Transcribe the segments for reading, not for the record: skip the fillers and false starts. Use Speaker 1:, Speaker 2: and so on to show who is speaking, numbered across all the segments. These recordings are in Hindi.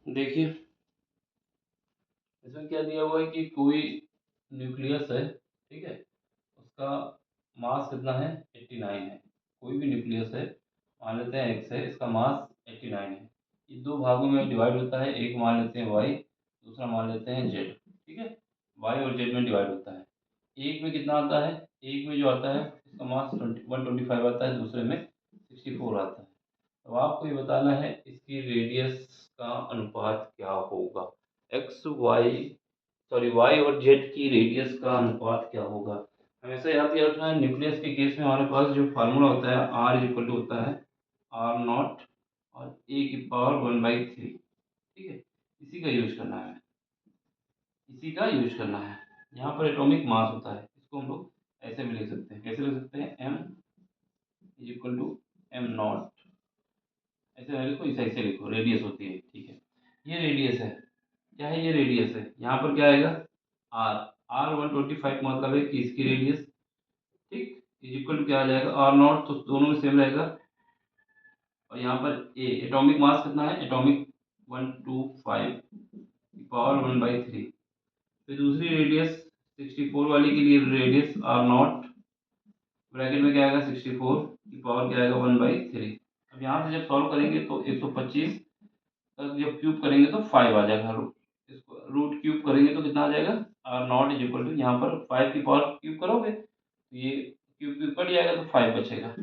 Speaker 1: देखिए इसमें क्या दिया हुआ है कि कोई न्यूक्लियस है, ठीक है, उसका मास कितना है, 89 है। कोई भी न्यूक्लियस है, मान लेते हैं एक्स है, इसका मास 89 है। ये दो भागों में डिवाइड होता है, एक मान लेते हैं वाई, दूसरा मान लेते हैं जेड, ठीक है। वाई और जेड में डिवाइड होता है। एक में कितना आता है, एक में जो आता है इसका मास 125 आता है, दूसरे में 64 आता है। तो आपको ये बताना है इसकी रेडियस का अनुपात क्या होगा, एक्स वाई, सॉरी वाई और जेड की रेडियस का अनुपात क्या होगा। हमेशा याद किया रखना है, न्यूक्लियस के केस में हमारे पास जो फार्मूला होता है आर इज इक्वल टू होता है आर नॉट और ए की पावर 1/3, ठीक है। इसी का यूज करना है, इसी का यूज करना है। यहाँ पर एटॉमिक मास होता है, इसको हम लोग ऐसे भी लिख सकते हैं, कैसे लिख सकते हैं, M is equal to M naught, ऐसे ना लिखो, इसे ऐसे लिखो, रेडियस होती है, ठीक है। ये रेडियस है, क्या है, ये रेडियस है। यहाँ पर क्या आएगा, आर, आर 125 मतलब है कि इसकी रेडियस, ठीक, इज इक्वल टू क्या आ जाएगा, आर नॉट, तो दोनों में सेम रहेगा। और यहाँ पर ए, एटॉमिक मास कितना है, एटॉमिक 125 पावर 1/3। फिर दूसरी रेडियस 64 वाली के लिए रेडियस आर नॉट, ब्रैकेट में क्या आएगा 64 की पावर क्या आएगा 1/3। अब यहाँ से जब सॉल्व करेंगे तो 125 तक जब क्यूब करेंगे तो 5 आ जाएगा, इसको रूट क्यूब करेंगे तो कितना आ जाएगा, R naught is equal to, यहाँ पर 5 की पावर क्यूब करोगे तो ये क्यूब क्यूब कट जाएगा तो 5 बचेगा।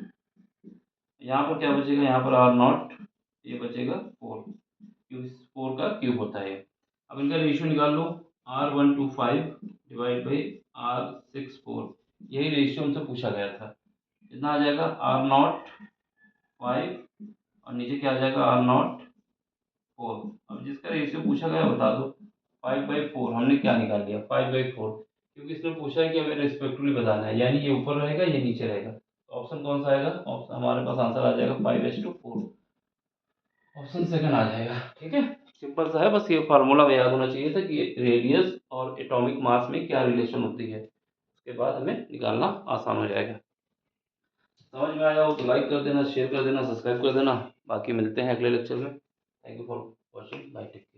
Speaker 1: यहाँ पर क्या बचेगा, यहाँ पर आर नॉट, ये बचेगा 4, क्योंकि 4 का क्यूब होता है। अब इनका रेशियो निकाल लो, R125 डिवाइड बाई R64, यही रेशियो हमसे पूछा गया था। कितना आ जाएगा, आर नॉट 5 और नीचे क्या आ जाएगा, आर नॉट 4। अब जिसका रेशियो पूछा गया बता दो, 5/4। हमने क्या निकाल लिया, 5/4, क्योंकि इसने पूछा है कि हमें रेस्पेक्टिवली बताना है, यानी ये ऊपर रहेगा ये नीचे रहेगा। तो ऑप्शन कौन सा आएगा, ऑप्शन हमारे पास आंसर आ जाएगा 5/4, ऑप्शन सेकंड आ जाएगा, ठीक है। सिंपल सा है, बस ये फार्मूला याद होना चाहिए था कि रेडियस और एटॉमिक मास में क्या रिलेशन होती है, उसके बाद हमें निकालना आसान हो जाएगा। समझ में आया हो तो लाइक कर देना, शेयर कर देना, सब्सक्राइब कर देना। बाकी मिलते हैं अगले लेक्चर में। Thank you for watching, bye, take care.